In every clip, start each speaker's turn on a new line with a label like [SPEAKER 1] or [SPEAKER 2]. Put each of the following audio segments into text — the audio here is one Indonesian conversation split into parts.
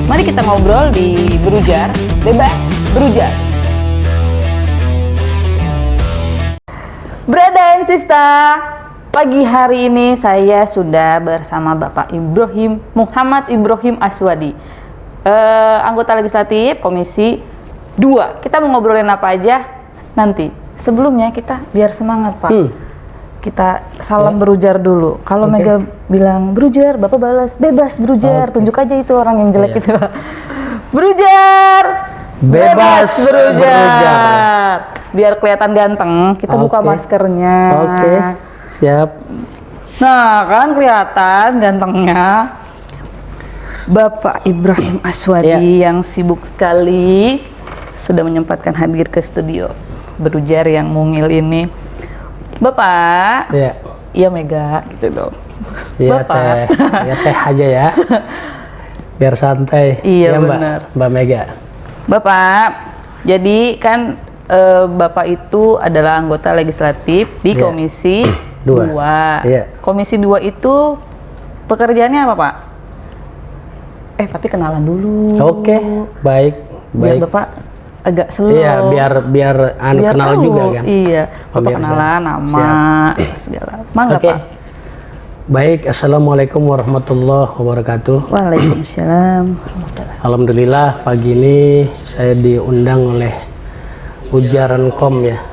[SPEAKER 1] Mari kita ngobrol di Berujar, Bebas Berujar. Brother and sister, pagi hari ini saya sudah bersama Bapak Ibrahim Muhammad Ibrahim Aswadi, anggota legislatif Komisi 2. Kita mau ngobrolin apa aja nanti. Sebelumnya kita biar semangat, Pak. Kita salam berujar dulu. Kalau Mega bilang berujar, Bapak balas bebas berujar. Tunjuk aja itu orang yang jelek itu. Berujar, bebas berujar. Biar kelihatan ganteng, kita buka maskernya.
[SPEAKER 2] Oke, siap.
[SPEAKER 1] Nah, kan kelihatan gantengnya Bapak Ibrahim Aswadi yang sibuk sekali sudah menyempatkan hadir ke studio Berujar yang mungil ini. Bapak, iya Mega, gitu dong.
[SPEAKER 2] Iya teh, ya teh aja ya. Biar santai.
[SPEAKER 1] Iya
[SPEAKER 2] ya,
[SPEAKER 1] benar.
[SPEAKER 2] Mbak Mega.
[SPEAKER 1] Bapak, jadi kan Bapak itu adalah anggota legislatif di Komisi 2. Komisi 2 itu pekerjaannya apa, Pak? Tapi kenalan dulu.
[SPEAKER 2] Oke, baik.
[SPEAKER 1] Biar Bapak agak slow.
[SPEAKER 2] Iya, biar kenal tahu juga kan.
[SPEAKER 1] Iya, Bapak kenalan nama segala. Mangga, Pak.
[SPEAKER 2] Baik, assalamualaikum warahmatullahi wabarakatuh.
[SPEAKER 1] Waalaikumsalam.
[SPEAKER 2] Alhamdulillah pagi ini saya diundang oleh Ujaran Kom ya.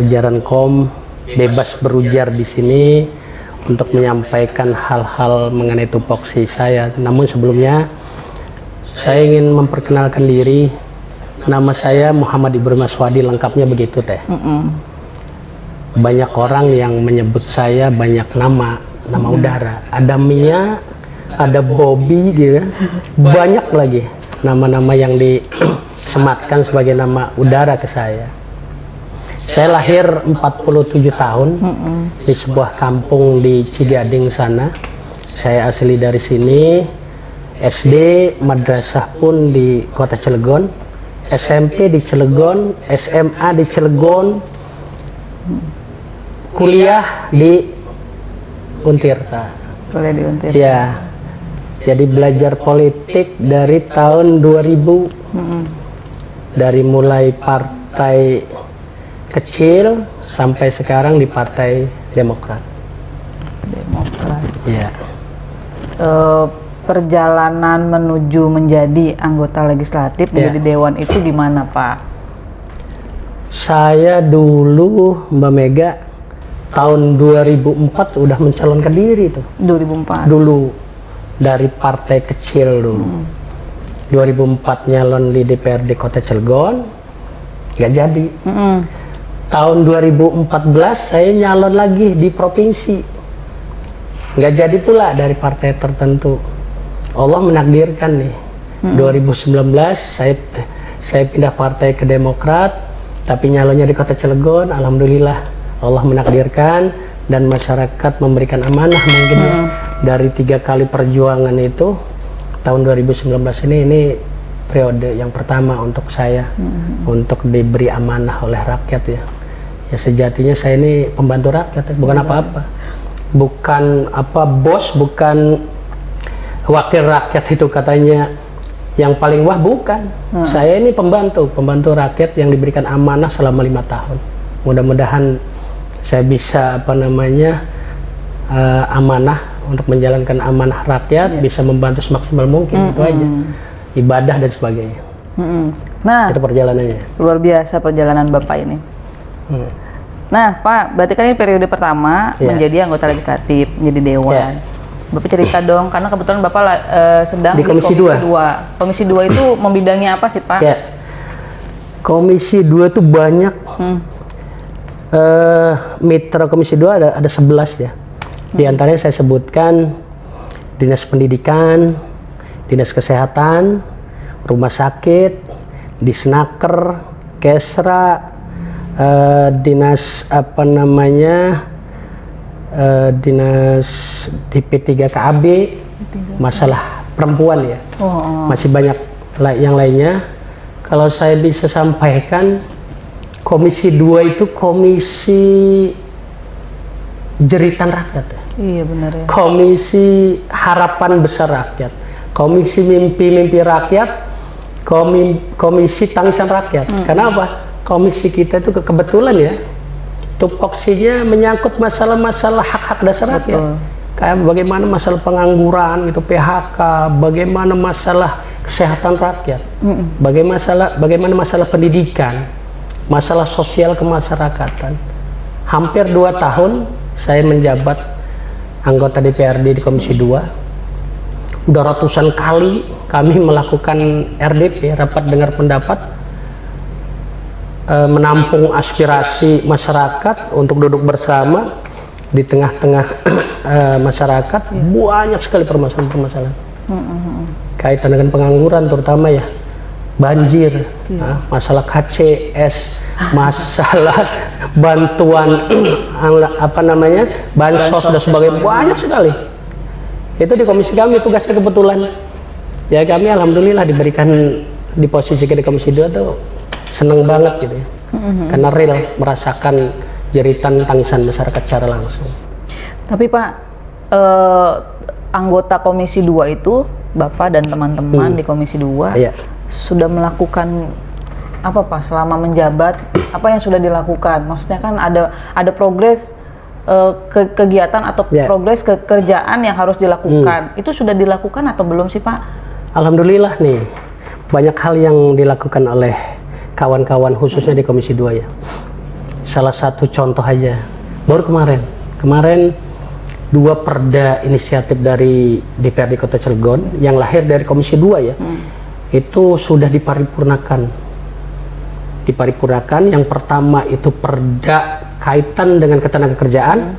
[SPEAKER 2] Ujaran Kom bebas berujar di sini untuk menyampaikan hal-hal mengenai tupoksi saya. Namun sebelumnya saya ingin memperkenalkan diri. Nama saya Muhammad Ibrahim Aswadi, lengkapnya begitu teh. Banyak orang yang menyebut saya banyak nama udara. Ada Mia, ada Bobby gitu. Banyak lagi nama-nama yang disematkan sebagai nama udara ke saya. Saya lahir 47 tahun di sebuah kampung di Cigading sana. Saya asli dari sini. SD, madrasah pun di kota Cilegon. SMP di Cilegon, SMA di Cilegon. Kuliah di Untirta.
[SPEAKER 1] Kuliah di Untirta.
[SPEAKER 2] Ya. Jadi belajar politik dari tahun 2000. Dari mulai partai kecil sampai sekarang di Partai Demokrat. Ya.
[SPEAKER 1] Perjalanan menuju menjadi anggota legislatif menjadi dewan itu gimana, Pak?
[SPEAKER 2] Saya dulu, Mbak Mega, tahun 2004 udah mencalonkan diri tuh.
[SPEAKER 1] 2004.
[SPEAKER 2] Dulu dari partai kecil dulu. 2004 nyalon di DPRD Kota Cilegon, nggak jadi. Tahun 2014 saya nyalon lagi di provinsi, nggak jadi pula dari partai tertentu. Allah menakdirkan nih. 2019 saya pindah partai ke Demokrat, tapi nyalonnya di Kota Cilegon. Alhamdulillah Allah menakdirkan dan masyarakat memberikan amanah mungkin ya. Dari 3 kali perjuangan itu, tahun 2019 ini periode yang pertama untuk saya untuk diberi amanah oleh rakyat ya. Ya sejatinya saya ini pembantu rakyat, bukan apa-apa. Bukan bos, bukan wakil rakyat itu katanya yang paling wah, bukan. Saya ini pembantu rakyat yang diberikan amanah selama 5 tahun. Mudah-mudahan saya bisa amanah untuk menjalankan amanah rakyat, bisa membantu semaksimal mungkin. Itu aja, ibadah dan sebagainya.
[SPEAKER 1] Nah,
[SPEAKER 2] itu perjalanannya.
[SPEAKER 1] Luar biasa perjalanan Bapak ini. Nah, Pak, berarti kan ini periode pertama menjadi anggota legislatif, menjadi dewan. Bapak cerita dong, karena kebetulan Bapak sedang di Komisi 2. Komisi 2 itu membidangi apa sih, Pak?
[SPEAKER 2] Komisi 2 itu banyak. Mitra Komisi 2 ada 11 ya. Di antaranya saya sebutkan Dinas Pendidikan, Dinas Kesehatan, Rumah Sakit, Disnaker, Kesra, Dinas Dinas DP3 KAB, masalah perempuan ya. Masih banyak yang lainnya. Kalau saya bisa sampaikan, Komisi 2 itu komisi jeritan rakyat ya.
[SPEAKER 1] Iya benar ya.
[SPEAKER 2] Komisi harapan besar rakyat. Komisi Mimpi-Mimpi Rakyat, Komisi Tangisan Rakyat. Kenapa? Komisi kita itu kebetulan ya, tupoksinya menyangkut masalah-masalah hak-hak dasar rakyat. Kayak bagaimana masalah pengangguran, gitu, PHK, bagaimana masalah kesehatan rakyat, bagaimana masalah pendidikan, masalah sosial kemasyarakatan. Hampir 2 tahun saya menjabat anggota DPRD di Komisi 2. Udah ratusan kali kami melakukan RDP, rapat dengar pendapat, menampung aspirasi masyarakat untuk duduk bersama di tengah-tengah masyarakat. Banyak sekali permasalahan-permasalahan kaitan dengan pengangguran, terutama ya banjir, masalah KCS, masalah bantuan bansos dan sebagainya. Banyak sekali. Itu di komisi kami tugasnya kebetulan. Ya kami alhamdulillah diberikan di posisi di Komisi 2 tuh seneng banget gitu ya. Karena real merasakan jeritan tangisan masyarakat secara langsung.
[SPEAKER 1] Tapi Pak, anggota Komisi 2 itu, Bapak dan teman-teman di Komisi 2 sudah melakukan apa Pak selama menjabat? Apa yang sudah dilakukan? Maksudnya kan ada progres kegiatan atau progres kerjaan yang harus dilakukan. Itu sudah dilakukan atau belum sih Pak? Alhamdulillah nih, banyak hal yang dilakukan oleh kawan-kawan khususnya di Komisi 2 ya. Salah satu contoh aja, baru kemarin 2 perda inisiatif dari DPRD Kota Cilegon yang lahir dari Komisi 2 ya, itu sudah diparipurnakan. Yang pertama itu perda kaitan dengan ketenagakerjaan,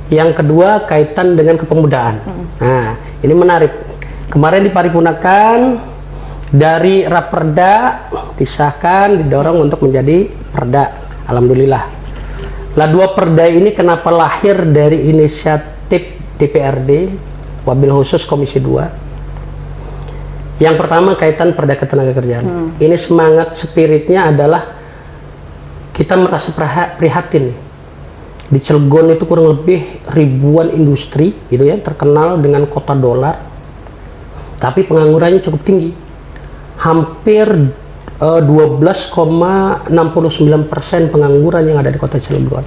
[SPEAKER 1] yang kedua kaitan dengan kepemudaan. Nah, ini menarik. Kemarin diparipurnakan, dari raperda disahkan, didorong untuk menjadi perda. Alhamdulillah. Lah 2 perda ini kenapa lahir dari inisiatif DPRD, wabil khusus Komisi 2. Yang pertama kaitan perda ketenagakerjaan. Ini semangat spiritnya adalah kita merasa prihatin. Di Cilegon itu kurang lebih ribuan industri gitu ya, terkenal dengan kota dolar. Tapi penganggurannya cukup tinggi. Hampir 12,69% pengangguran yang ada di Kota Cilegon.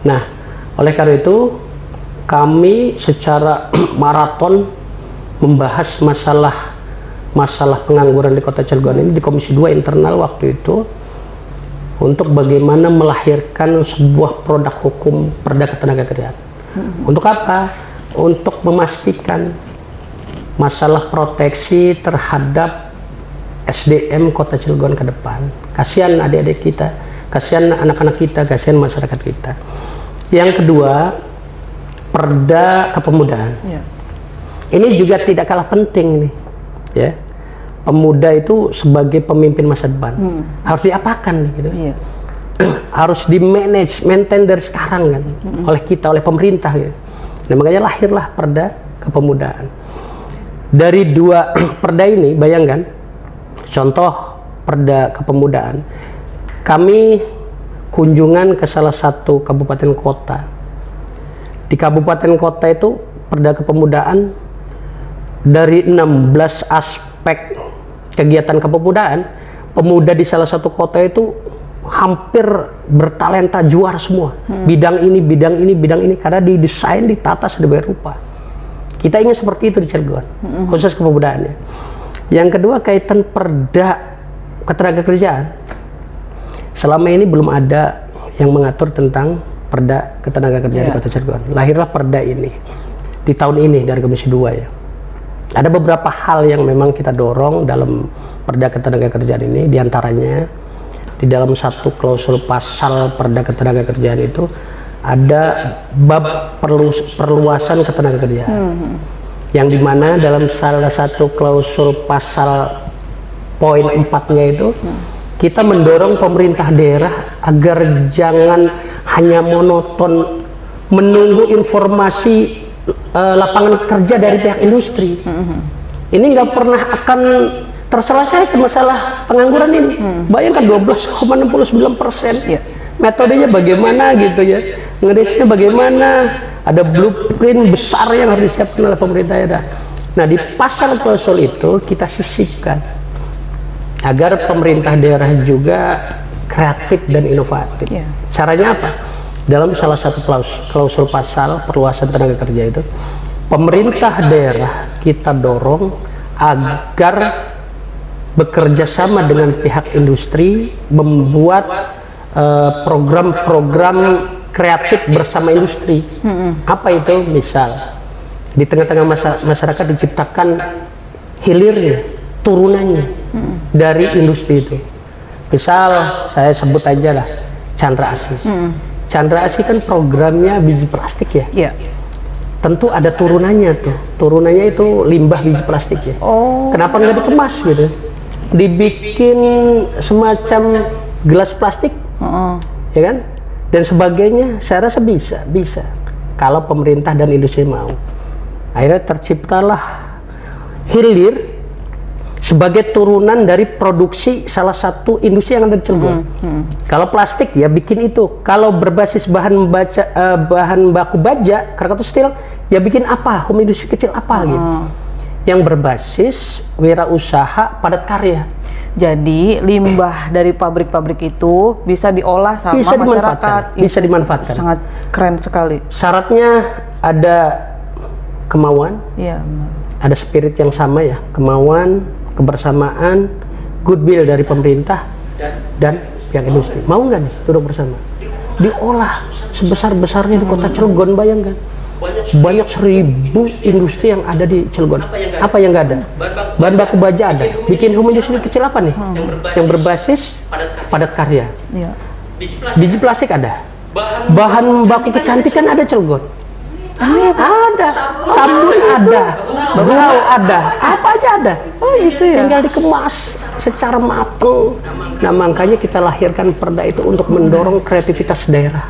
[SPEAKER 1] Nah, oleh karena itu kami secara maraton membahas masalah pengangguran di Kota Cilegon ini di Komisi 2 internal waktu itu, untuk bagaimana melahirkan sebuah produk hukum perda ketenagakerjaan. Untuk apa? Untuk memastikan masalah proteksi terhadap SDM Kota Cilegon ke depan. Kasihan adik-adik kita, kasihan anak-anak kita, kasihan masyarakat kita. Yang kedua, perda kepemudaan. Ini juga tidak kalah penting nih, ya. Pemuda itu sebagai pemimpin masa depan harus diapakan gitu. Harus di manage, maintain dari sekarang kan, oleh kita, oleh pemerintah gitu. Nah, makanya lahirlah perda kepemudaan. Dari 2 perda ini, bayangkan, contoh perda kepemudaan, kami kunjungan ke salah satu kabupaten kota. Di kabupaten kota itu perda kepemudaan, dari 16 aspek kegiatan kepemudaan, pemuda di salah satu kota itu hampir bertalenta, juara semua. Bidang ini, karena didesain, ditata sedemikian rupa. Kita ingin seperti itu di Cilegon, khusus kepemudaannya. Yang kedua kaitan perda ketenagakerjaan. Selama ini belum ada yang mengatur tentang perda ketenagakerjaan di Kota Cilegon. Lahirlah perda ini di tahun ini dari Komisi 2 ya. Ada beberapa hal yang memang kita dorong dalam perda ketenagakerjaan ini, diantaranya di dalam satu klausul pasal perda ketenagakerjaan itu ada bab perluasan ketenagakerjaan, yang dimana dalam salah satu klausul pasal poin 4-nya itu kita mendorong pemerintah daerah agar jangan hanya monoton menunggu informasi lapangan kerja dari pihak industri. Ini nggak pernah akan terselesaikan masalah pengangguran ini. Bayangkan 12,69%. Metodenya bagaimana gitu ya, ngedesnya bagaimana, ada blueprint besar yang harus disiapkan oleh pemerintah daerah.
[SPEAKER 2] Nah, di pasal klausul itu kita sisipkan agar pemerintah daerah juga kreatif dan inovatif.
[SPEAKER 1] Iya.
[SPEAKER 2] Caranya apa? Dalam salah satu klausul pasal perluasan tenaga kerja itu, pemerintah daerah kita dorong agar bekerja sama dengan pihak industri membuat program-program kreatif bersama industri. Apa itu? Misal di tengah-tengah masyarakat diciptakan hilirnya, turunannya dari industri itu. Misal saya sebut aja lah Chandra Asih. Chandra Asih kan programnya biji plastik ya.
[SPEAKER 1] Iya.
[SPEAKER 2] Tentu ada turunannya tuh. Turunannya itu limbah biji plastik ya.
[SPEAKER 1] Oh.
[SPEAKER 2] Kenapa nggak dikemas gitu? Dibikin semacam gelas plastik, ya kan? Dan sebagainya. Saya rasa bisa. Kalau pemerintah dan industri mau. Akhirnya terciptalah hilir sebagai turunan dari produksi salah satu industri yang ada di Cilegon. Kalau plastik ya bikin itu. Kalau berbasis bahan baku baja, Krakatau Steel, ya bikin apa? Home industri kecil apa gitu. Yang berbasis wirausaha padat karya.
[SPEAKER 1] Jadi limbah dari pabrik-pabrik itu bisa diolah sama masyarakat.
[SPEAKER 2] Bisa dimanfaatkan.
[SPEAKER 1] Sangat keren sekali.
[SPEAKER 2] Syaratnya ada kemauan,
[SPEAKER 1] Iya.
[SPEAKER 2] ada spirit yang sama ya, kemauan, kebersamaan, goodwill dari pemerintah dan pihak industri. Mau nggak nih duduk bersama? Diolah sebesar-besarnya di kota Cilegon, bayangkan. Banyak 1000 industri yang ada di Cilegon. Apa yang nggak ada? Bahan baku baja ada. Bikin home industri kecil apa nih? Yang berbasis padat karya.
[SPEAKER 1] Iya.
[SPEAKER 2] Biji plastik ada. Bahan baku kecantikan ada Cilegon. Ada, sabun ada, belau ada, apa aja ada.
[SPEAKER 1] Oh gitu ya.
[SPEAKER 2] Tinggal dikemas secara matang. Nah, makanya kita lahirkan perda itu untuk mendorong kreativitas daerah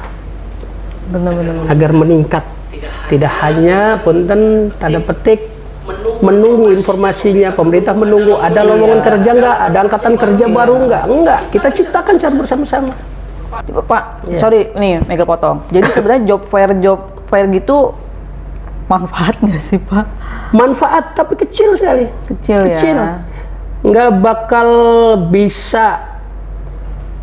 [SPEAKER 1] Benar-benar.
[SPEAKER 2] agar meningkat. Tidak hanya punten tanda petik menunggu informasinya, pemerintah menunggu ada lowongan kerja nggak, ada angkatan kerja baru enggak, kita ciptakan secara bersama-sama.
[SPEAKER 1] Pak,
[SPEAKER 2] Iya.
[SPEAKER 1] sorry nih mega potong. Jadi sebenarnya job fair gitu manfaat nggak sih Pak?
[SPEAKER 2] Manfaat tapi kecil sekali.
[SPEAKER 1] Kecil ya.
[SPEAKER 2] Nggak bakal bisa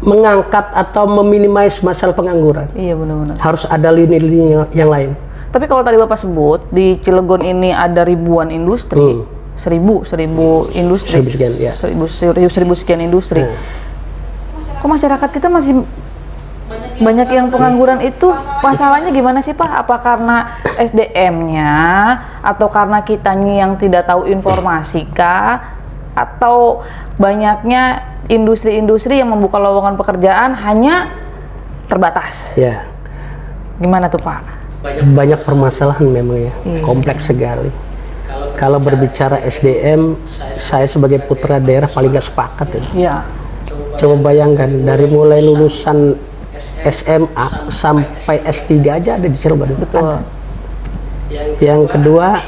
[SPEAKER 2] mengangkat atau meminimais masalah pengangguran.
[SPEAKER 1] Iya benar-benar.
[SPEAKER 2] Harus ada lini-lini yang lain.
[SPEAKER 1] Tapi kalau tadi Bapak sebut di Cilegon ini ada ribuan industri, seribu industri,
[SPEAKER 2] 1000 sekian, ya.
[SPEAKER 1] seribu sekian industri. Kok masyarakat kita masih banyak yang pengangguran itu? Masalahnya gimana sih Pak? Apa karena SDM-nya atau karena kitanya yang tidak tahu informasi kah? Atau banyaknya industri-industri yang membuka lowongan pekerjaan hanya terbatas?
[SPEAKER 2] Ya.
[SPEAKER 1] Gimana tuh Pak?
[SPEAKER 2] Banyak permasalahan memang ya, kompleks sekali. Kalau berbicara SDM, saya sebagai putra daerah paling gak sepakat ya.
[SPEAKER 1] Iya.
[SPEAKER 2] Coba bayangkan dari mulai lulusan SMA sampai S3 aja ada di Cilegon.
[SPEAKER 1] Betul.
[SPEAKER 2] Yang kedua,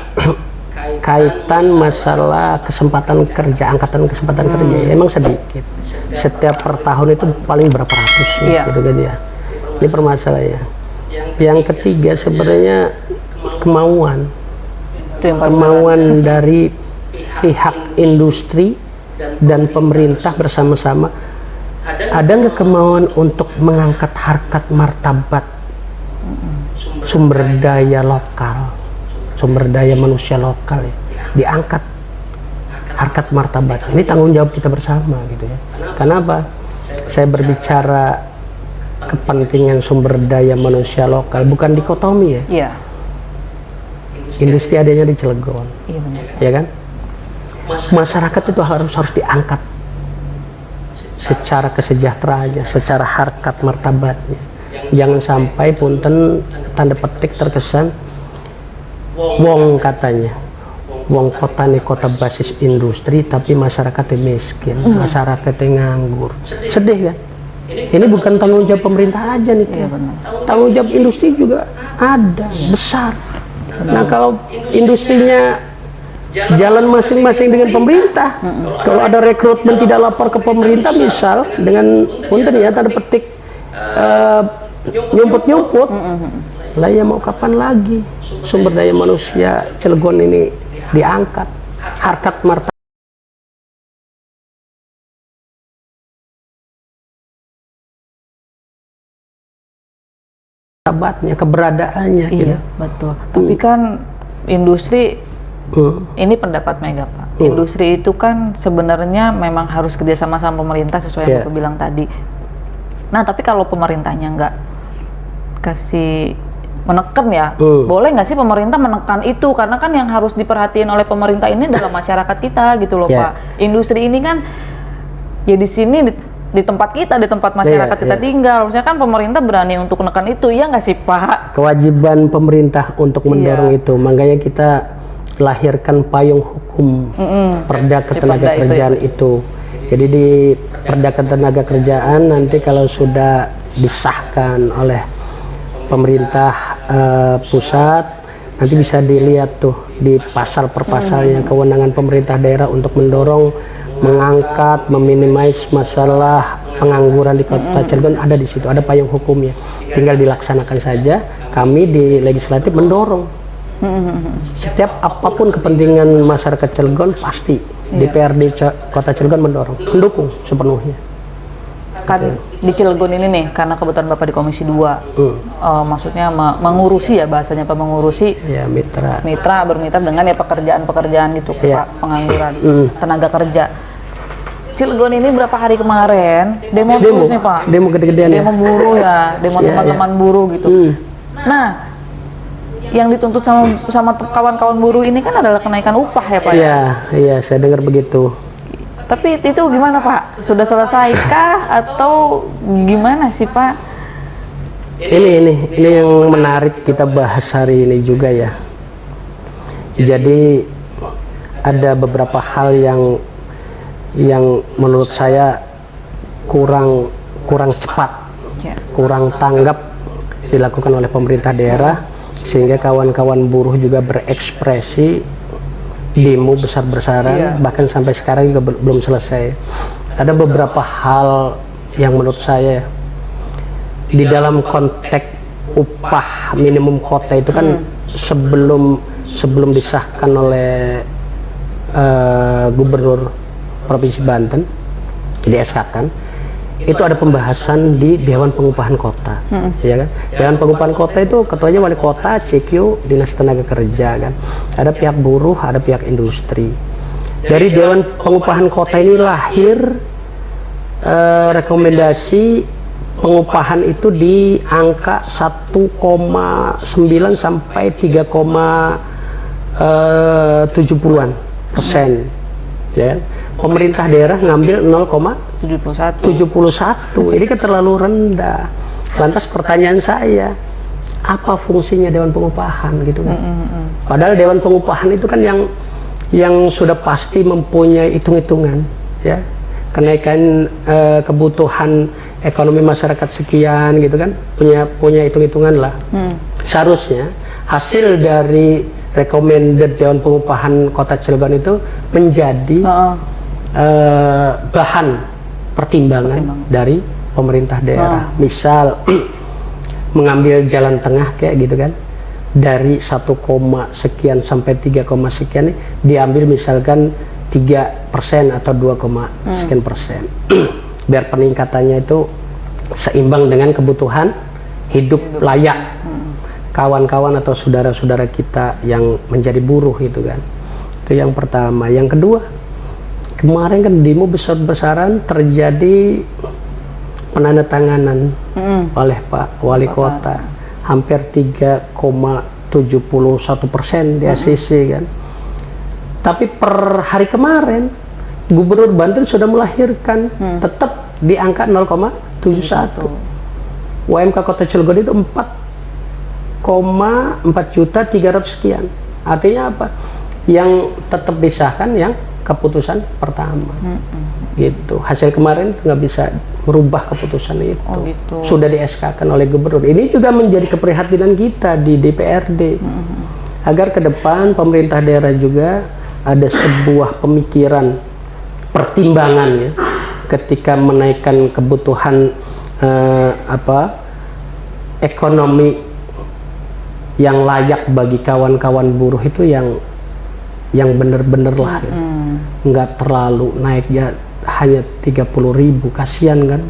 [SPEAKER 2] kaitan masalah kesempatan kerja, angkatan kesempatan kerja emang sedikit. Setiap per tahun itu paling berapa ratus
[SPEAKER 1] Iya.
[SPEAKER 2] gitu kan ya. Ini permasalahannya. Yang ketiga sebenarnya kemauan.
[SPEAKER 1] Itu yang paling
[SPEAKER 2] Kemauan dari pihak industri dan pemerintah bersama-sama. Ada nggak kemauan untuk mengangkat harkat martabat sumber daya lokal, sumber daya manusia lokal ya, diangkat harkat martabat. Ini tanggung jawab kita bersama gitu ya. Kenapa? Saya berbicara kepentingan sumber daya manusia lokal, bukan dikotomi ya.
[SPEAKER 1] Iya.
[SPEAKER 2] Industri adanya di Cilegon,
[SPEAKER 1] Iya benar.
[SPEAKER 2] ya kan? Masyarakat itu harus diangkat secara kesejahteraannya, secara harkat martabatnya. Jangan sampai punten tanda petik terkesan wong katanya. Wong kota nih kota basis industri tapi masyarakatnya miskin, masyarakatnya nganggur. Sedih kan? Ini bukan tanggung jawab pemerintah aja nih.
[SPEAKER 1] Iya benar.
[SPEAKER 2] Tanggung jawab industri juga ada, besar. Nah kalau industrinya jalan masing-masing dengan pemerintah, kalau ada rekrutmen tidak lapor ke pemerintah misal dengan punten ya tanda petik nyumput-nyumput, lah ya mau kapan lagi sumber daya manusia Cilegon ini diangkat harkat martabatnya, keberadaannya.
[SPEAKER 1] Iya, betul. Tapi kan industri, ini pendapat Mega Pak, industri itu kan sebenarnya memang harus kerjasama sama pemerintah sesuai yang Bapak bilang tadi. Nah, tapi kalau pemerintahnya nggak kasih menekan ya, boleh nggak sih pemerintah menekan itu? Karena kan yang harus diperhatiin oleh pemerintah ini adalah masyarakat kita gitu loh Pak. Industri ini kan ya di sini di tempat kita, di tempat masyarakat kita tinggal. Maksudnya kan pemerintah berani untuk menekan itu, ya nggak sih Pak?
[SPEAKER 2] Kewajiban pemerintah untuk mendorong itu, makanya kita lahirkan payung hukum Perda Ketenagakerjaan itu. Jadi di Perda Ketenagakerjaan nanti kalau sudah disahkan oleh pemerintah pusat, nanti bisa dilihat tuh di pasal per pasalnya kewenangan pemerintah daerah untuk mendorong, mengangkat, meminimais masalah pengangguran di Kota Cilegon, ada di situ, ada payung hukumnya. Tinggal dilaksanakan saja. Kami di legislatif mendorong. Setiap apapun kepentingan masyarakat Cilegon pasti DPRD Kota Cilegon mendukung sepenuhnya.
[SPEAKER 1] Kan di Cilegon ini nih, karena kebetulan Bapak di Komisi 2, maksudnya mengurusi ya bahasanya Pak, mengurusi
[SPEAKER 2] ya mitra
[SPEAKER 1] bermitra dengan ya pekerjaan-pekerjaan gitu Pak, pengangguran tenaga kerja. Cilegon ini berapa hari kemarin demo terus nih Pak,
[SPEAKER 2] demo gede-gedean,
[SPEAKER 1] demo buruh ya, demo teman-teman buruh gitu. Nah, yang dituntut sama kawan-kawan buruh ini kan adalah kenaikan upah ya Pak?
[SPEAKER 2] Iya, saya dengar begitu.
[SPEAKER 1] Tapi itu gimana Pak? Sudah selesaikah atau gimana sih Pak?
[SPEAKER 2] Ini yang menarik kita bahas hari ini juga ya. Jadi ada beberapa hal yang menurut saya kurang cepat, kurang tanggap dilakukan oleh pemerintah daerah, sehingga kawan-kawan buruh juga berekspresi, demo besar-besaran, bahkan sampai sekarang juga belum selesai. Ada beberapa hal yang menurut saya di dalam konteks upah minimum kota itu kan sebelum disahkan oleh Gubernur Provinsi Banten, di SK-kan, itu ada pembahasan di Dewan Pengupahan Kota, ya kan? Dewan Pengupahan Kota itu ketuanya wali kota, CQ, Dinas Tenaga Kerja kan. Ada pihak buruh, ada pihak industri. Dari Dewan Pengupahan Kota ini lahir rekomendasi pengupahan itu di angka 1,9 sampai 3,70-an persen, ya. Pemerintah daerah ngambil 0,71. Ini kan terlalu rendah. Lantas pertanyaan saya, apa fungsinya Dewan Pengupahan gitu kan? Padahal Dewan Pengupahan itu kan yang sudah pasti mempunyai hitung-hitungan, ya, kenaikan kebutuhan ekonomi masyarakat sekian gitu kan, punya hitung-hitungan lah. Seharusnya hasil dari recommended Dewan Pengupahan Kota Cilegon itu menjadi bahan pertimbangan dari pemerintah daerah. Misal mengambil jalan tengah kayak gitu kan, dari 1, sekian sampai 3, sekian diambil misalkan 3% atau 2, sekian persen, biar peningkatannya itu seimbang dengan kebutuhan hidup layak kawan-kawan atau saudara-saudara kita yang menjadi buruh itu kan. Itu yang pertama. Yang kedua, kemarin kan demo besar-besaran, terjadi penandatanganan oleh Pak Wali Kota, hampir 3,71% di ACC kan. Tapi per hari kemarin Gubernur Banten sudah melahirkan tetap di angka 0,71. UMK Kota Cilegon itu 4,4.300.000 sekian. Artinya apa? Yang tetap disahkan yang keputusan pertama, gitu. Hasil kemarin nggak bisa merubah keputusan itu.
[SPEAKER 1] Gitu.
[SPEAKER 2] Sudah di SK-kan oleh Gubernur. Ini juga menjadi keprihatinan kita di DPRD, agar ke depan pemerintah daerah juga ada sebuah pemikiran, pertimbangan ya, ketika menaikkan kebutuhan ekonomi yang layak bagi kawan-kawan buruh itu yang yang bener-bener lah, gitu. Nggak terlalu naik ya, hanya 30.000, kasihan kan.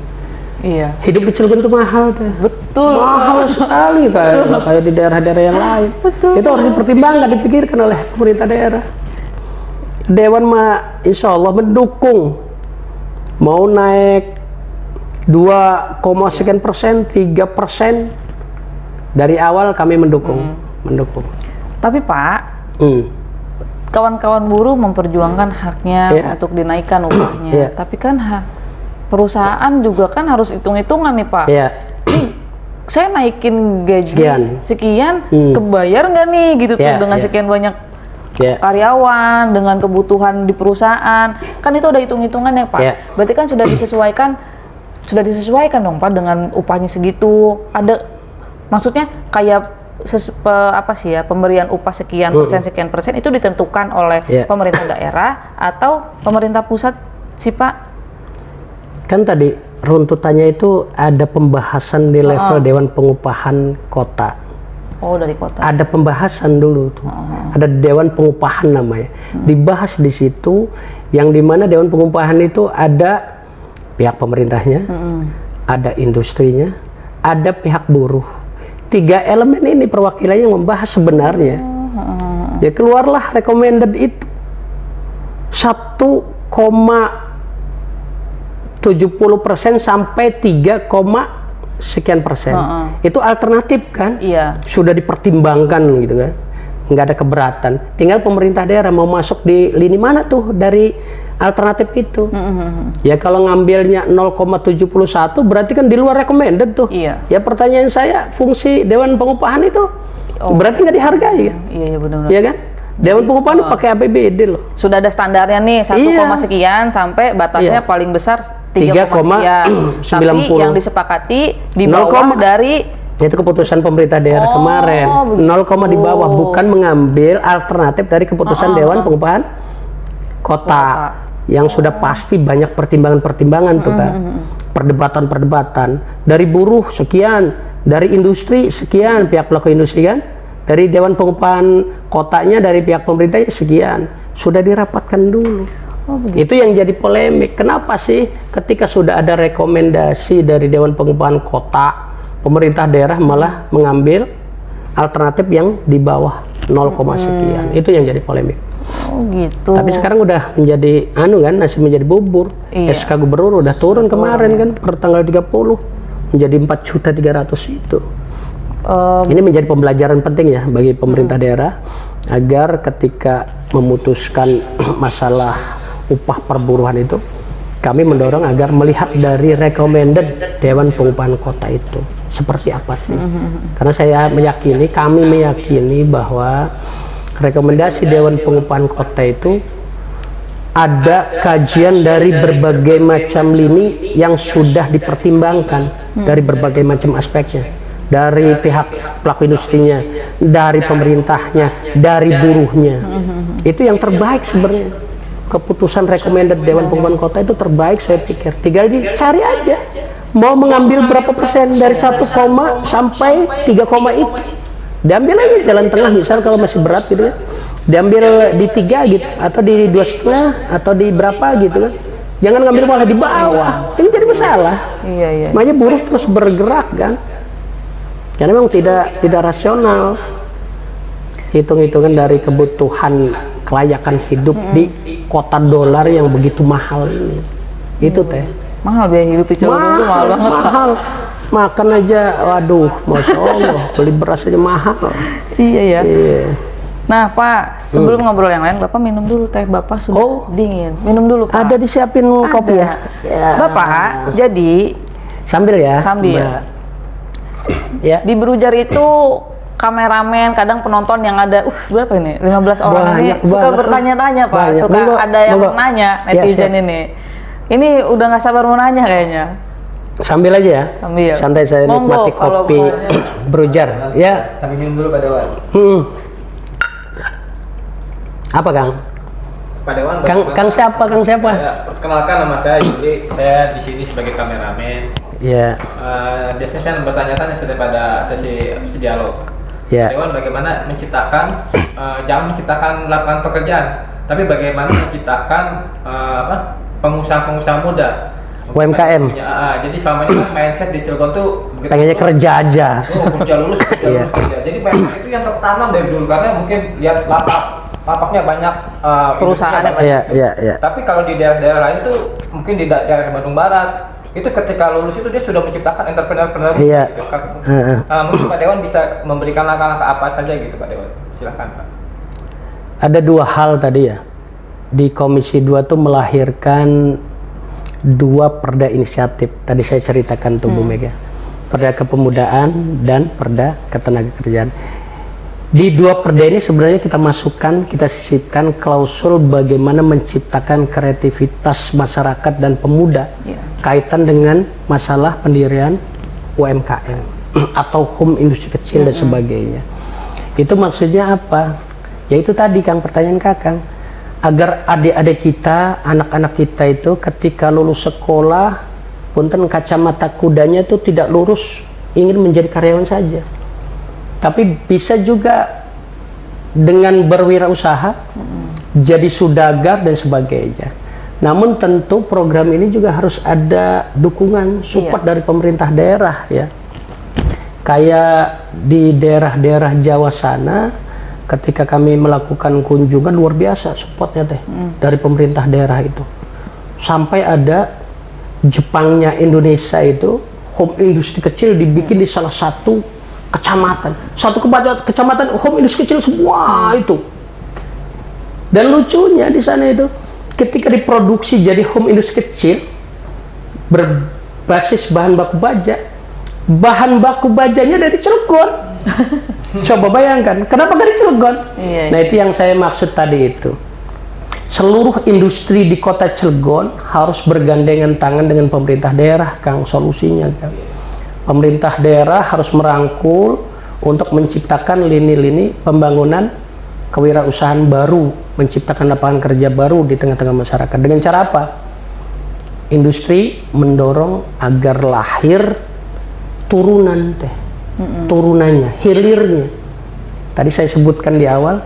[SPEAKER 1] Iya.
[SPEAKER 2] Hidup di Cilegon itu mahal teh.
[SPEAKER 1] Betul.
[SPEAKER 2] Mahal sekali, kayak di daerah-daerah yang lain.
[SPEAKER 1] Betul.
[SPEAKER 2] Itu harus dipertimbangkan, dipikirkan oleh pemerintah daerah. Dewan mah insya Allah mendukung, mau naik 2, sekian persen, 3%, dari awal kami mendukung.
[SPEAKER 1] Tapi Pak, kawan-kawan buruh memperjuangkan haknya untuk dinaikkan upahnya. Tapi kan perusahaan juga kan harus hitung-hitungan nih Pak. Saya naikin gaji sekian, kebayar nggak nih gitu tuh dengan sekian banyak karyawan, dengan kebutuhan di perusahaan, kan itu ada hitung-hitungannya Pak. Berarti kan sudah disesuaikan dong Pak dengan upahnya segitu. Ada maksudnya kayak pemberian upah sekian persen itu ditentukan oleh pemerintah daerah atau pemerintah pusat sih Pak?
[SPEAKER 2] Kan tadi runtutannya itu ada pembahasan di level Dewan Pengupahan Kota.
[SPEAKER 1] Oh, dari kota.
[SPEAKER 2] Ada pembahasan dulu tuh. Ada Dewan Pengupahan namanya. Dibahas di situ, yang dimana Dewan Pengupahan itu ada pihak pemerintahnya, ada industrinya, ada pihak buruh. 3 elemen ini perwakilannya yang membahas sebenarnya. Ya keluarlah recommended itu 1,70% sampai 3, sekian persen. Itu alternatif kan? Iya. Sudah dipertimbangkan gitu kan? Nggak ada keberatan. Tinggal pemerintah daerah mau masuk di lini mana tuh dari alternatif itu. Ya kalau ngambilnya 0,71 berarti kan di luar recommended tuh. Iya. Ya pertanyaan saya, fungsi Dewan Pengupahan itu berarti nggak dihargai kan? Iya benar-benar. Iya kan? Dewan Pengupahan itu pakai APBD loh.
[SPEAKER 1] Sudah ada standarnya nih 1, sekian sampai batasnya paling besar 3, sekian. Tapi yang disepakati di bawah dari
[SPEAKER 2] itu keputusan pemerintah daerah kemarin. 0, di bawah, bukan mengambil alternatif dari keputusan Dewan Pengupahan Kota. Yang sudah pasti banyak pertimbangan-pertimbangan tuh kan. Perdebatan-perdebatan dari buruh sekian, dari industri sekian, pihak pelaku industri kan, dari Dewan Pengupahan Kotanya, dari pihak pemerintahnya sekian, sudah dirapatkan dulu. Itu yang jadi polemik. Kenapa sih ketika sudah ada rekomendasi dari Dewan Pengupahan Kota, pemerintah daerah malah mengambil alternatif yang di bawah 0, sekian? Itu yang jadi polemik.
[SPEAKER 1] Oh gitu.
[SPEAKER 2] Tapi sekarang udah menjadi nasi menjadi bubur. SK Gubernur udah turun kemarin kan per tanggal 30 menjadi 4.300.000 itu. Ini menjadi pembelajaran penting ya bagi pemerintah daerah, agar ketika memutuskan masalah upah perburuhan itu, kami mendorong agar melihat dari recommended Dewan Pengupahan Kota itu seperti apa sih. Karena kami meyakini bahwa rekomendasi Dewan Pengupahan Kota itu ada kajian dari berbagai macam lini yang sudah dipertimbangkan dari berbagai macam aspeknya, dari pihak pelaku industrinya, dari pemerintahnya, dari buruhnya. Itu yang terbaik sebenarnya. Keputusan recommended Dewan Pengupahan Kota itu terbaik, saya pikir. Tinggal dicari aja mau mengambil berapa persen dari 1, sampai 3, itu. Diambil aja jalan tengah, misal kalau masih berat gitu ya, diambil di 3 gitu, atau di 2,5, atau di berapa gitu kan. Jangan ngambil malah di bawah, ini jadi masalah. Makanya buruh terus bergerak kan, karena memang tidak rasional hitung-hitungan dari kebutuhan kelayakan hidup di kota dolar yang begitu mahal ini. Itu teh
[SPEAKER 1] mahal, biaya hidup di Cilegon itu mahal banget.
[SPEAKER 2] Mahal. Makan aja, waduh, masya Allah, beli beras aja mahal.
[SPEAKER 1] Iya. Nah Pak, sebelum ngobrol yang lain, Bapak minum dulu teh Bapak sudah dingin. Minum dulu Pak.
[SPEAKER 2] Ada disiapin kopi ya?
[SPEAKER 1] Bapak, jadi
[SPEAKER 2] sambil ya. Ya. Di
[SPEAKER 1] Brujar itu kameramen, kadang penonton yang ada berapa ini? 15 orang ini suka bertanya-tanya Pak. Suka ada yang nanya netizen ini. Ini udah nggak sabar mau nanya kayaknya.
[SPEAKER 2] Sambil aja ya, santai saya nikmati kopi Brujar ya.
[SPEAKER 3] Sambil minum dulu Pak Dewan.
[SPEAKER 2] Apa Kang?
[SPEAKER 3] Pak Dewan.
[SPEAKER 2] Kang siapa?
[SPEAKER 3] Perkenalkan, nama saya Yuli. Saya di sini sebagai kameramen.
[SPEAKER 2] Ya.
[SPEAKER 3] Biasanya saya bertanya-tanya setelah pada sesi dialog.
[SPEAKER 2] Ya.
[SPEAKER 3] Dewan bagaimana menciptakan, jangan menciptakan lapangan pekerjaan, tapi bagaimana menciptakan pengusaha-pengusaha muda.
[SPEAKER 2] UMKM.
[SPEAKER 3] Jadi selama ini kan mindset di Cilegon tuh
[SPEAKER 2] Pengennya kerja aja.
[SPEAKER 3] Kerja lulus, kerja. Jadi mindset itu yang tertanam dari dulu karena mungkin lihat lapaknya banyak
[SPEAKER 1] Perusahaan
[SPEAKER 3] industrinya banyak.
[SPEAKER 2] Iya.
[SPEAKER 3] Tapi kalau di daerah-daerah lain itu mungkin di daerah Bandung Barat itu ketika lulus itu dia sudah menciptakan entrepreneur.
[SPEAKER 2] Iya.
[SPEAKER 3] Gitu. Mungkin Pak Dewan bisa memberikan langkah-langkah apa saja gitu Pak Dewan. Silakan Pak.
[SPEAKER 2] Ada 2 hal tadi ya. Di Komisi 2 tuh melahirkan 2 perda inisiatif. Tadi saya ceritakan tuh Bu Mega. Perda kepemudaan dan perda ketenagakerjaan. Di 2 perda ini sebenarnya kita masukkan, kita sisipkan klausul bagaimana menciptakan kreativitas masyarakat dan pemuda kaitan dengan masalah pendirian UMKM atau home industri kecil dan sebagainya. Itu maksudnya apa? Yaitu tadi Kang, pertanyaan Kakang, agar adik-adik kita, anak-anak kita itu ketika lulus sekolah, punten kacamata kudanya itu tidak lurus ingin menjadi karyawan saja, tapi bisa juga dengan berwirausaha, jadi saudagar dan sebagainya. Namun tentu program ini juga harus ada dukungan, support dari pemerintah daerah ya. Kayak di daerah-daerah Jawa sana, ketika kami melakukan kunjungan luar biasa supportnya dari pemerintah daerah itu. Sampai ada Jepangnya Indonesia itu home industri kecil dibikin di salah satu kecamatan. Satu kecamatan home industri kecil semua itu. Dan lucunya di sana itu ketika diproduksi jadi home industri kecil berbasis bahan baku bajanya dari Cilegon. Coba bayangkan, kenapa dari Cilegon? Nah itu yang saya maksud tadi itu. Seluruh industri di kota Cilegon harus bergandengan tangan dengan pemerintah daerah, Kang, solusinya, Kang. Pemerintah daerah harus merangkul untuk menciptakan lini-lini pembangunan kewirausahaan baru, menciptakan lapangan kerja baru di tengah-tengah masyarakat. Dengan cara apa? Industri mendorong agar lahir turunan turunannya, hilirnya. Tadi saya sebutkan di awal,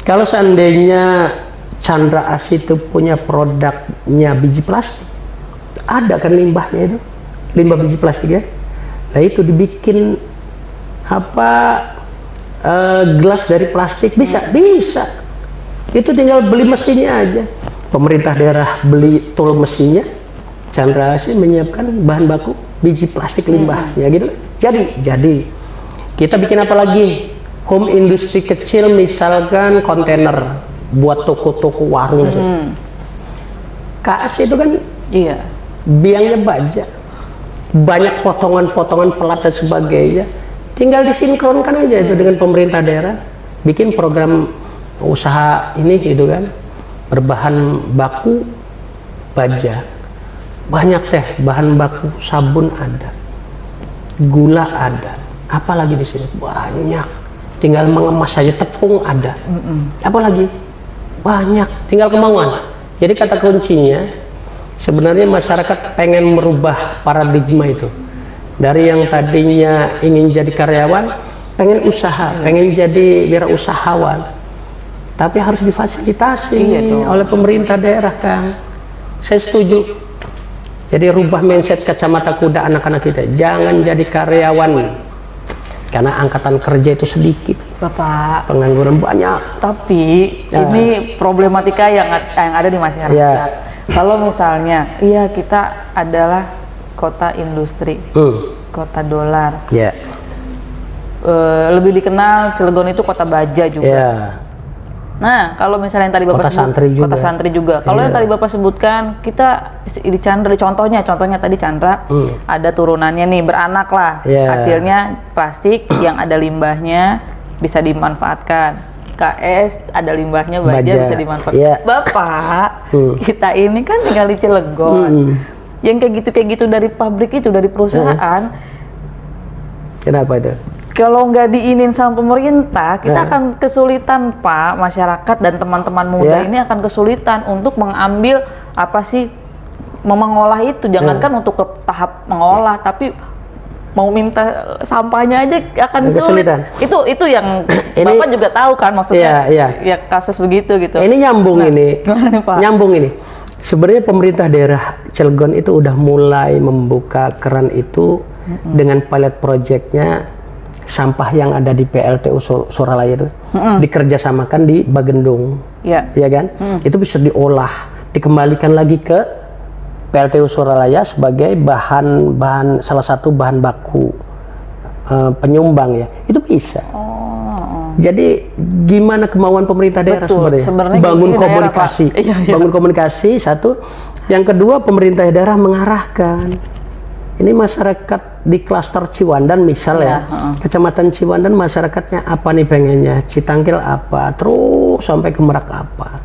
[SPEAKER 2] kalau seandainya Chandra Asih itu punya produknya biji plastik, ada kan limbahnya itu, limbah biji plastik ya. Nah itu dibikin gelas dari plastik, bisa. Itu tinggal beli mesinnya aja. Pemerintah daerah beli tool mesinnya, Chandra Asih menyiapkan bahan baku biji plastik limbahnya gitu. Jadi kita bikin apa lagi? Home industri kecil, misalkan kontainer buat toko-toko warung. KAS itu kan biangnya baja, banyak potongan-potongan pelat dan sebagainya. Tinggal disinkronkan aja itu dengan pemerintah daerah, bikin program usaha ini gitu kan, berbahan baku baja. Banyak bahan baku sabun ada, gula ada, apalagi di sini banyak. Tinggal mengemas saja, tepung ada, apalagi banyak, tinggal kemauan. Jadi kata kuncinya sebenarnya masyarakat pengen merubah paradigma itu, dari yang tadinya ingin jadi karyawan pengen usaha, pengen jadi wirausahawan, tapi harus difasilitasi oleh pemerintah daerah, Kang. Saya setuju. Jadi rubah mindset kacamata kuda anak-anak kita, jangan jadi karyawan karena angkatan kerja itu sedikit,
[SPEAKER 1] Bapak,
[SPEAKER 2] pengangguran banyak.
[SPEAKER 1] tapi ini problematika yang ada di masyarakat. Kalau misalnya kita adalah kota industri, kota dolar, lebih dikenal Cilegon itu kota baja juga. Nah, kalau misalnya yang tadi Bapak kota santri juga. Kalau yang tadi Bapak sebutkan, kita di Chandra, contohnya tadi Chandra, ada turunannya nih, beranak lah. Hasilnya plastik yang ada limbahnya bisa dimanfaatkan. KS ada limbahnya baja bisa dimanfaatkan. Bapak, kita ini kan tinggal di Cilegon. Yang kayak gitu dari pabrik itu, dari perusahaan.
[SPEAKER 2] Kenapa itu?
[SPEAKER 1] Kalau nggak diinin sama pemerintah, kita akan kesulitan, Pak. Masyarakat dan teman-teman muda ini akan kesulitan untuk mengambil mengolah itu. Jangankan untuk ke tahap mengolah, tapi mau minta sampahnya aja akan
[SPEAKER 2] Agak
[SPEAKER 1] sulit.
[SPEAKER 2] kesulitan.
[SPEAKER 1] Itu yang
[SPEAKER 2] Ini-
[SPEAKER 1] Bapak juga tahu kan maksudnya.
[SPEAKER 2] Iya.
[SPEAKER 1] Ya kasus begitu gitu.
[SPEAKER 2] Ini nyambung
[SPEAKER 1] Nah,
[SPEAKER 2] ini.
[SPEAKER 1] gimana nih, Pak?
[SPEAKER 2] Nyambung ini. Sebenarnya pemerintah daerah Cilegon itu udah mulai membuka keran itu dengan pilot projectnya sampah yang ada di PLTU Suralaya itu dikerjasamakan di Bagendung,
[SPEAKER 1] Iya.
[SPEAKER 2] ya kan? Itu bisa diolah, dikembalikan lagi ke PLTU Suralaya sebagai bahan salah satu bahan baku penyumbang ya. Itu bisa. Jadi gimana kemauan pemerintah daerah
[SPEAKER 1] Betul, sebenarnya
[SPEAKER 2] bangun
[SPEAKER 1] gini daerah,
[SPEAKER 2] komunikasi,
[SPEAKER 1] Pak. Iya.
[SPEAKER 2] bangun komunikasi satu. Yang kedua pemerintah daerah mengarahkan. Ini masyarakat di klaster Ciwandan misal ya, kecamatan Ciwandan masyarakatnya apa nih pengennya, Citangkil apa, terus sampai ke Merak apa.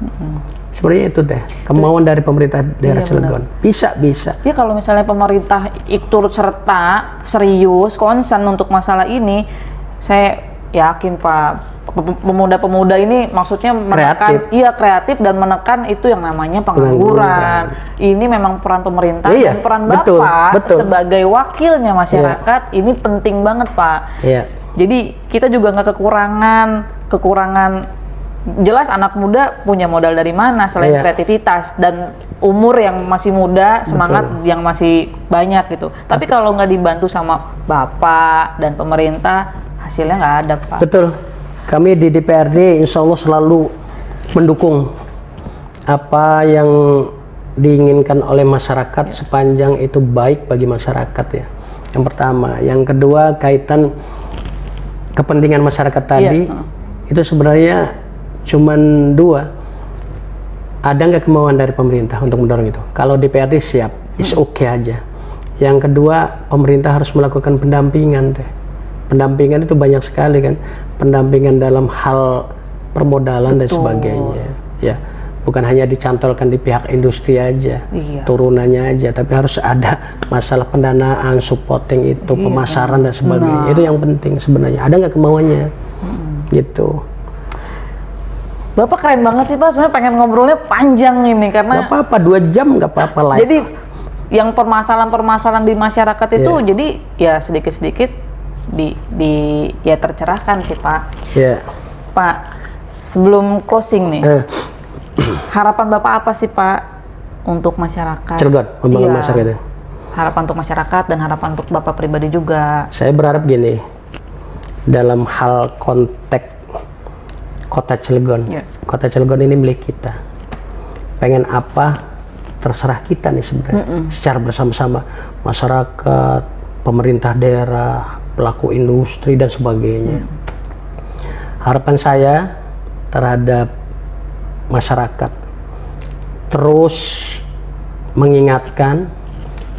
[SPEAKER 2] Sebenarnya itu deh kemauan dari pemerintah daerah
[SPEAKER 1] Iya,
[SPEAKER 2] Cilegon. Bisa.
[SPEAKER 1] Ya kalau misalnya pemerintah turut serta serius konsen untuk masalah ini, saya yakin Pak pemuda-pemuda ini maksudnya menekan, kreatif dan menekan itu yang namanya pengangguran. Ini memang peran pemerintah
[SPEAKER 2] Iya,
[SPEAKER 1] dan peran
[SPEAKER 2] betul,
[SPEAKER 1] Bapak
[SPEAKER 2] betul.
[SPEAKER 1] sebagai wakilnya masyarakat ini penting banget Pak.
[SPEAKER 2] Iya.
[SPEAKER 1] Jadi kita juga nggak kekurangan. Jelas anak muda punya modal dari mana selain
[SPEAKER 2] Iya.
[SPEAKER 1] kreativitas dan umur yang masih muda, semangat yang masih banyak gitu. Tapi kalau nggak dibantu sama Bapak dan pemerintah, hasilnya nggak ada Pak.
[SPEAKER 2] Betul. Kami di DPRD insya Allah selalu mendukung apa yang diinginkan oleh masyarakat sepanjang itu baik bagi masyarakat ya. Yang pertama. Yang kedua kaitan kepentingan masyarakat tadi itu sebenarnya cuman dua. Ada nggak kemauan dari pemerintah untuk mendorong itu? Kalau DPRD siap, is okay aja. Yang kedua, pemerintah harus melakukan pendampingan teh. Pendampingan itu banyak sekali kan, pendampingan dalam hal permodalan dan sebagainya ya, bukan hanya dicantolkan di pihak industri aja, turunannya aja, tapi harus ada masalah pendanaan, supporting itu, pemasaran dan sebagainya. Itu yang penting sebenarnya. Ada nggak kemauannya gitu.
[SPEAKER 1] Bapak keren banget sih Pak, sebenarnya pengen ngobrolnya panjang ini karena
[SPEAKER 2] Nggak apa-apa, 2 jam nggak apa-apa lah.
[SPEAKER 1] jadi yang permasalahan-permasalahan di masyarakat itu jadi ya sedikit-sedikit ya tercerahkan sih Pak.
[SPEAKER 2] Ya.
[SPEAKER 1] Pak, sebelum closing nih, harapan Bapak apa sih Pak untuk masyarakat?
[SPEAKER 2] Cilegon, membangun masyarakat ya.
[SPEAKER 1] Harapan untuk masyarakat dan harapan untuk Bapak pribadi juga.
[SPEAKER 2] Saya berharap gini, dalam hal konteks Kota Cilegon, Kota Cilegon ini milik kita. Pengen apa, terserah kita nih sebenarnya. Secara bersama-sama, masyarakat, pemerintah daerah, pelaku industri dan sebagainya. Harapan saya terhadap masyarakat terus mengingatkan,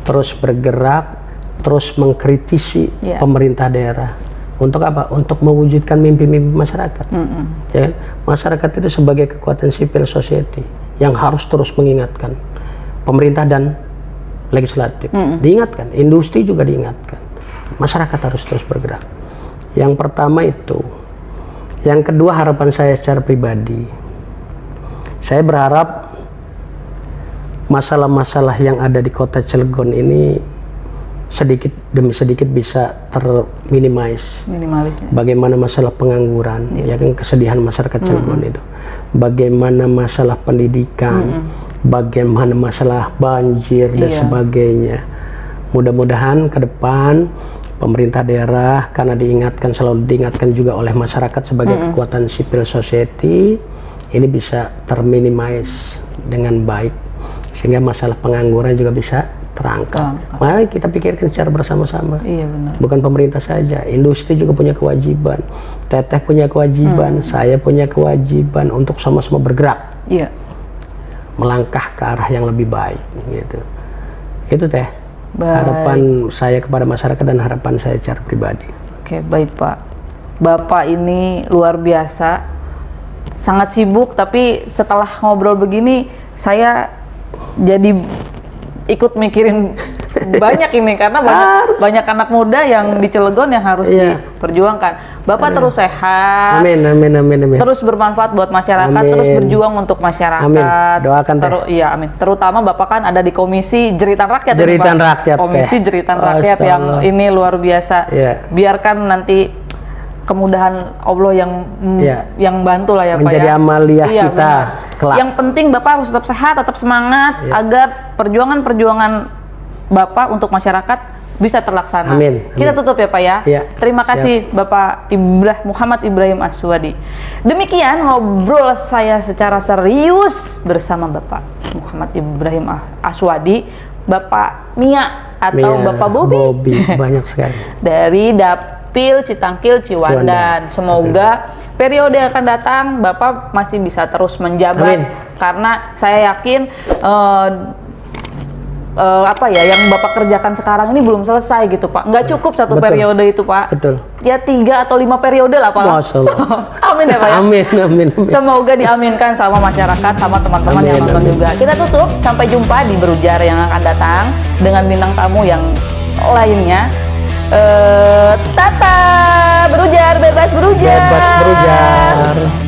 [SPEAKER 2] terus bergerak, terus mengkritisi pemerintah daerah. Untuk apa? Untuk mewujudkan mimpi-mimpi masyarakat. Ya, masyarakat itu sebagai kekuatan civil society yang harus terus mengingatkan pemerintah dan legislatif. Diingatkan, industri juga diingatkan. Masyarakat harus terus bergerak. Yang pertama itu. Yang kedua, harapan saya secara pribadi, saya berharap masalah-masalah yang ada di Kota Cilegon ini sedikit demi sedikit bisa terminimais. Bagaimana masalah pengangguran, ya kan, kesedihan masyarakat Cilegon itu. Bagaimana masalah pendidikan, bagaimana masalah banjir dan sebagainya. Mudah-mudahan ke depan pemerintah daerah, karena selalu diingatkan juga oleh masyarakat sebagai kekuatan civil society, ini bisa terminimais dengan baik sehingga masalah pengangguran juga bisa terangkat. Mari kita pikirkan secara bersama-sama.
[SPEAKER 1] Iya benar.
[SPEAKER 2] Bukan pemerintah saja, industri juga punya kewajiban, Teteh punya kewajiban, saya punya kewajiban untuk sama-sama bergerak.
[SPEAKER 1] Iya.
[SPEAKER 2] Melangkah ke arah yang lebih baik gitu. Itu Teh.
[SPEAKER 1] Baik.
[SPEAKER 2] Harapan saya kepada masyarakat dan harapan saya secara pribadi.
[SPEAKER 1] Oke, baik Pak. Bapak ini luar biasa. Sangat sibuk, tapi setelah ngobrol begini saya jadi ikut mikirin banyak ini karena banyak anak muda yang di Cilegon yang harus
[SPEAKER 2] Iya.
[SPEAKER 1] diperjuangkan. Bapak terus sehat.
[SPEAKER 2] Amin, amin, amin, amin.
[SPEAKER 1] Terus bermanfaat buat masyarakat,
[SPEAKER 2] Amin.
[SPEAKER 1] terus berjuang untuk masyarakat.
[SPEAKER 2] Amin. Doakan, Teh.
[SPEAKER 1] Iya, amin. Terutama Bapak kan ada di Komisi Jeritan Rakyat. ya,
[SPEAKER 2] Jeritan
[SPEAKER 1] Pak?
[SPEAKER 2] Rakyat, Teh.
[SPEAKER 1] Komisi Jeritan Rakyat
[SPEAKER 2] Masya
[SPEAKER 1] yang
[SPEAKER 2] Allah.
[SPEAKER 1] ini luar biasa.
[SPEAKER 2] Iya.
[SPEAKER 1] Biarkan nanti kemudahan Allah
[SPEAKER 2] Iya.
[SPEAKER 1] yang bantu lah ya Pak
[SPEAKER 2] Menjadi
[SPEAKER 1] ya.
[SPEAKER 2] amaliah
[SPEAKER 1] Iya,
[SPEAKER 2] kita
[SPEAKER 1] benar.
[SPEAKER 2] kelak.
[SPEAKER 1] Yang penting Bapak harus tetap sehat, tetap semangat
[SPEAKER 2] Iya.
[SPEAKER 1] agar perjuangan-perjuangan Bapak untuk masyarakat bisa terlaksana.
[SPEAKER 2] Amin.
[SPEAKER 1] Kita tutup ya Pak ya.
[SPEAKER 2] Iya.
[SPEAKER 1] Terima
[SPEAKER 2] Siap.
[SPEAKER 1] kasih Bapak Muhammad Ibrahim Aswadi. Demikian ngobrol saya secara serius bersama Bapak Muhammad Ibrahim Aswadi, Bapak Mia atau
[SPEAKER 2] Mia,
[SPEAKER 1] Bapak Bobi.
[SPEAKER 2] banyak sekali.
[SPEAKER 1] Dari Dapil Citangkil Ciwandan. Semoga periode yang akan datang Bapak masih bisa terus menjabat.
[SPEAKER 2] Amin.
[SPEAKER 1] Karena saya yakin apa ya yang Bapak kerjakan sekarang ini belum selesai gitu Pak. Nggak cukup satu
[SPEAKER 2] Betul.
[SPEAKER 1] periode itu Pak.
[SPEAKER 2] Betul.
[SPEAKER 1] Ya 3 atau 5 periode lah Pak.
[SPEAKER 2] Masya Allah.
[SPEAKER 1] Amin ya Pak ya.
[SPEAKER 2] Amin, amin, amin.
[SPEAKER 1] Semoga diaminkan sama masyarakat, sama teman-teman yang
[SPEAKER 2] Amin,
[SPEAKER 1] nonton
[SPEAKER 2] amin.
[SPEAKER 1] juga. Kita tutup, sampai jumpa di Berujar yang akan datang dengan bintang tamu yang lainnya. Tata, berujar, bebas berujar.
[SPEAKER 2] Bebas berujar.